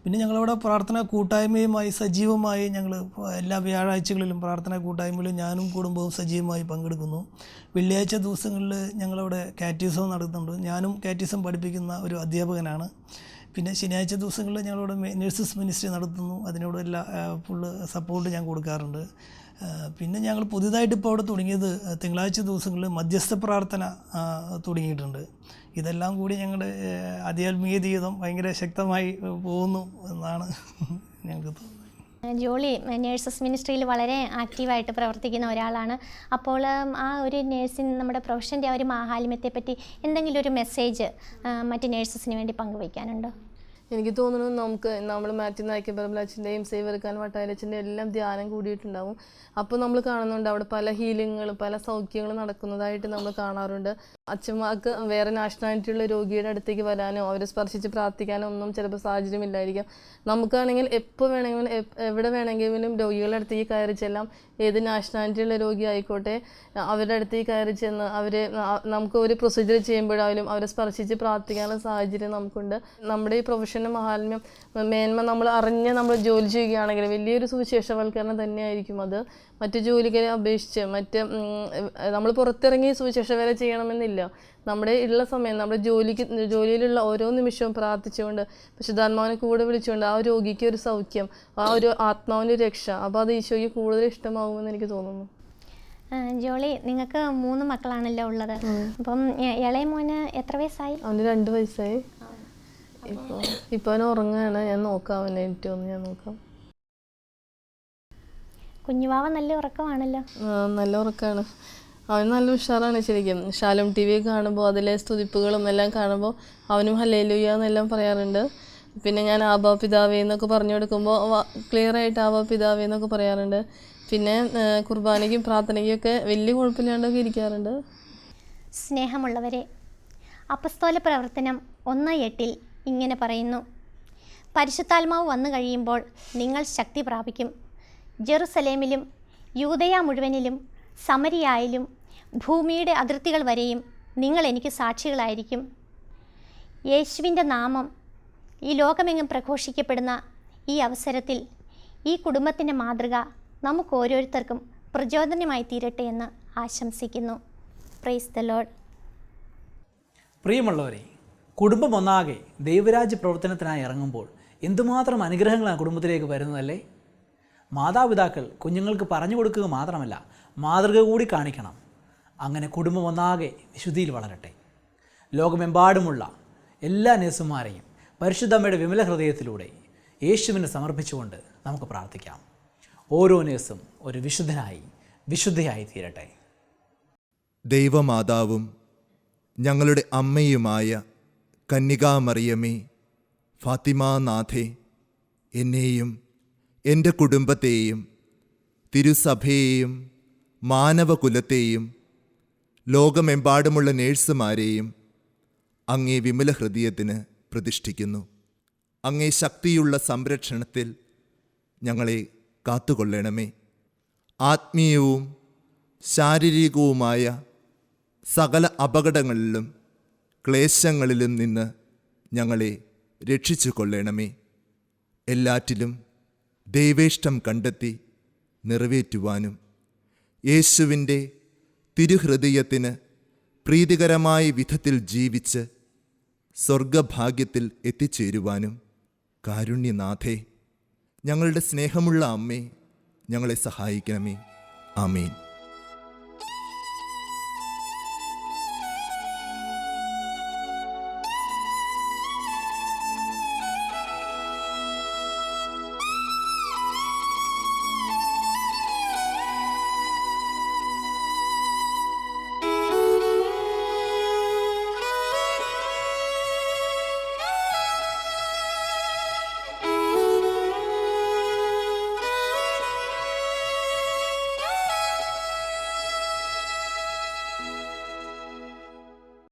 പിന്നെ ഞങ്ങളവിടെ പ്രാർത്ഥനാ കൂട്ടായ്മയുമായി സജീവമായി ഞങ്ങൾ എല്ലാ വ്യാഴാഴ്ചകളിലും പ്രാർത്ഥനാ കൂട്ടായ്മയിലും ഞാനും കുടുംബവും സജീവമായി പങ്കെടുക്കുന്നു. വെള്ളിയാഴ്ച ദിവസങ്ങളിൽ ഞങ്ങളവിടെ കാറ്റീസം നടത്തുന്നുണ്ട്. ഞാനും കാറ്റീസം പഠിപ്പിക്കുന്ന ഒരു അധ്യാപകനാണ്. പിന്നെ ശനിയാഴ്ച ദിവസങ്ങളിൽ ഞങ്ങളവിടെ നഴ്സസ് മിനിസ്ട്രി നടത്തുന്നു. അതിനോട് എല്ലാ ഫുള്ള് സപ്പോർട്ട് ഞാൻ കൊടുക്കാറുണ്ട്. പിന്നെ ഞങ്ങൾ പുതിയതായിട്ട് ഇപ്പോൾ അവിടെ തുടങ്ങിയത് തിങ്കളാഴ്ച ദിവസങ്ങളിൽ മധ്യസ്ഥ പ്രാർത്ഥന തുടങ്ങിയിട്ടുണ്ട്. ഇതെല്ലാം കൂടി ഞങ്ങളുടെ ആധ്യാത്മിക ജീവിതം ഭയങ്കര ശക്തമായി പോകുന്നു എന്നാണ് ഞങ്ങൾക്ക് തോന്നുന്നത്. ജോളി നേഴ്സസ് മിനിസ്ട്രിയിൽ വളരെ ആക്റ്റീവായിട്ട് പ്രവർത്തിക്കുന്ന ഒരാളാണ്. അപ്പോൾ ആ ഒരു നേഴ്സിംഗ് നമ്മുടെ പ്രൊഫഷൻ്റെ ആ ഒരു മാഹാത്മ്യത്തെപ്പറ്റി എന്തെങ്കിലും ഒരു മെസ്സേജ് മറ്റ് നേഴ്സസിന് വേണ്ടി പങ്കുവയ്ക്കാനുണ്ടോ? എനിക്ക് തോന്നുന്നു നമ്മൾ മാത്യു നായ്ക്കമ്പലച്ചൻ്റെയും സേവർക്കാൻ വട്ടായിലച്ചൻ്റെയും എല്ലാം ധ്യാനം കൂടിയിട്ടുണ്ടാവും. അപ്പോൾ നമ്മൾ കാണുന്നുണ്ട് അവിടെ പല ഹീലിങ്ങുകളും പല സൗഖ്യങ്ങളും നടക്കുന്നതായിട്ട് നമ്മൾ കാണാറുണ്ട്. അച്ഛന്മാർക്ക് വേറെ നാഷണാലിറ്റിയുള്ള രോഗിയുടെ അടുത്തേക്ക് വരാനോ അവരെ സ്പർശിച്ച് പ്രാർത്ഥിക്കാനോ ഒന്നും ചിലപ്പോൾ സാഹചര്യമില്ലായിരിക്കാം. നമുക്കാണെങ്കിൽ എപ്പോൾ വേണമെങ്കിലും എവിടെ വേണമെങ്കിലും രോഗികളുടെ അടുത്തേക്ക് കയറി ചെല്ലാം. ഏത് നാഷണാലിറ്റിയുള്ള രോഗി ആയിക്കോട്ടെ, അവരുടെ അടുത്തേക്ക് കയറി ചെന്ന് നമുക്ക് ഒരു പ്രൊസീജിയർ ചെയ്യുമ്പോഴായാലും അവരെ സ്പർശിച്ച് പ്രാർത്ഥിക്കാനുള്ള സാഹചര്യം നമുക്കുണ്ട്. നമ്മുടെ ഈ പ്രൊഫഷൻ്റെ മഹാത്മ്യം മേന്മ നമ്മൾ നമ്മൾ ജോലി ചെയ്യുകയാണെങ്കിൽ വലിയൊരു സുവിശേഷവൽക്കരണം തന്നെയായിരിക്കും അത്. മറ്റു ജോലികളെ അപേക്ഷിച്ച് നമ്മൾ പുറത്തിറങ്ങി സുവിശേഷ വേല ചെയ്യണമെന്നില്ല. നമ്മുടെ ഉള്ള സമയം നമ്മുടെ ജോലിയിലുള്ള ഓരോ നിമിഷവും പ്രാർത്ഥിച്ചുകൊണ്ട് പരിശുദ്ധാത്മാവിനെ കൂടെ വിളിച്ചുകൊണ്ട് ആ രോഗിക്ക് ഒരു സൗഖ്യം, ആ ഒരു ആത്മാവിൻ്റെ രക്ഷ, അപ്പോൾ അത് ഈശോയ്ക്ക് കൂടുതൽ ഇഷ്ടമാകുമെന്ന് എനിക്ക് തോന്നുന്നു. ജോളി, നിങ്ങൾക്ക് 3 മക്കളാണല്ലോ ഉള്ളത്. അപ്പം ഇളയ മോന് എത്ര വയസ്സായി? അവന് 2 വയസ്സായി. ഇപ്പോൾ അവൻ ഉറങ്ങുകയാണ്. ഞാൻ നോക്കാം, അവനെ ഏറ്റവും ഞാൻ നോക്കാം. കുഞ്ഞുവാവ നല്ല ഉറക്കമാണല്ലോ. നല്ല ഉറക്കമാണ്. അവൻ നല്ല ഉഷാറാണ് ശരിക്കും. ശാലോം ടി വി കാണുമ്പോൾ അതിലെ സ്തുതിപ്പുകളും എല്ലാം കാണുമ്പോൾ അവനും ഹല്ലേലൂയ എന്നെല്ലാം പറയാറുണ്ട്. പിന്നെ ഞാൻ ആബാ പിതാവേ എന്നൊക്കെ പറഞ്ഞു കൊടുക്കുമ്പോൾ ക്ലിയറായിട്ട് ആബാ പിതാവേ എന്നൊക്കെ പറയാറുണ്ട്. പിന്നെ കുർബാനയ്ക്കും പ്രാർത്ഥനയ്ക്കും ഒക്കെ വലിയ കുഴപ്പമില്ലാണ്ടൊക്കെ ഇരിക്കാറുണ്ട്. സ്നേഹമുള്ളവരെ, അപ്പസ്തോല പ്രവർത്തനം 1:8 ഇങ്ങനെ പറയുന്നു: പരിശുദ്ധാത്മാവ് വന്നു കഴിയുമ്പോൾ നിങ്ങൾ ശക്തി പ്രാപിക്കും. ജെറുസലേമിലും യൂദയ മുഴുവനിലും സമരിയായിലും ഭൂമിയുടെ അതിർത്തികൾ വരെയും നിങ്ങൾ എനിക്ക് സാക്ഷികളായിരിക്കും. യേശുവിൻ്റെ നാമം ഈ ലോകമെങ്ങും പ്രഘോഷിക്കപ്പെടുന്ന ഈ അവസരത്തിൽ ഈ കുടുംബത്തിൻ്റെ മാതൃക നമുക്ക് ഓരോരുത്തർക്കും പ്രചോദനമായി തീരട്ടെ എന്ന് ആശംസിക്കുന്നു. Price the Lord. പ്രിയമുള്ളവരെ, കുടുംബം ഒന്നാകെ ദൈവരാജ്യ പ്രവർത്തനത്തിനായി ഇറങ്ങുമ്പോൾ എന്തുമാത്രം അനുഗ്രഹങ്ങളാണ് കുടുംബത്തിലേക്ക് വരുന്നതല്ലേ? മാതാപിതാക്കൾ കുഞ്ഞുങ്ങൾക്ക് പറഞ്ഞു കൊടുക്കുക മാത്രമല്ല, മാതൃക കൂടി കാണിക്കണം. അങ്ങനെ കുടുംബം ഒന്നാകെ വിശുദ്ധിയിൽ വളരട്ടെ. ലോകമെമ്പാടുമുള്ള എല്ലാ നേഴ്സുമാരെയും പരിശുദ്ധമ്മയുടെ വിമല ഹൃദയത്തിലൂടെ യേശുവിനെ സമർപ്പിച്ചുകൊണ്ട് നമുക്ക് പ്രാർത്ഥിക്കാം. ഓരോ നേഴ്സും ഒരു വിശുദ്ധയായി തീരട്ടെ. ദൈവമാതാവും ഞങ്ങളുടെ അമ്മയുമായ കന്യകാമറിയമേ, ഫാത്തിമാനാഥേ, എന്നെയും എൻ്റെ കുടുംബത്തെയും തിരുസഭയെയും മാനവകുലത്തെയും ലോകമെമ്പാടുമുള്ള നേഴ്സുമാരെയും അങ്ങേ വിമല ഹൃദയത്തിന് പ്രതിഷ്ഠിക്കുന്നു. അങ്ങേ ശക്തിയുള്ള സംരക്ഷണത്തിൽ ഞങ്ങളെ കാത്തുകൊള്ളണമേ. ആത്മീയവും ശാരീരികവുമായ സകല അപകടങ്ങളിലും ക്ലേശങ്ങളിലും നിന്ന് ഞങ്ങളെ രക്ഷിച്ചു കൊള്ളണമേ. എല്ലാറ്റിലും ദൈവേഷ്ടം കണ്ടെത്തി നിറവേറ്റുവാനും യേശുവിൻ്റെ തിരുഹൃദയത്തിന് പ്രീതികരമായ വിധത്തിൽ ജീവിച്ച് സ്വർഗഭാഗ്യത്തിൽ എത്തിച്ചേരുവാനും കാരുണ്യനാഥേ, ഞങ്ങളുടെ സ്നേഹമുള്ള അമ്മേ, ഞങ്ങളെ സഹായിക്കണമേ. ആമേൻ.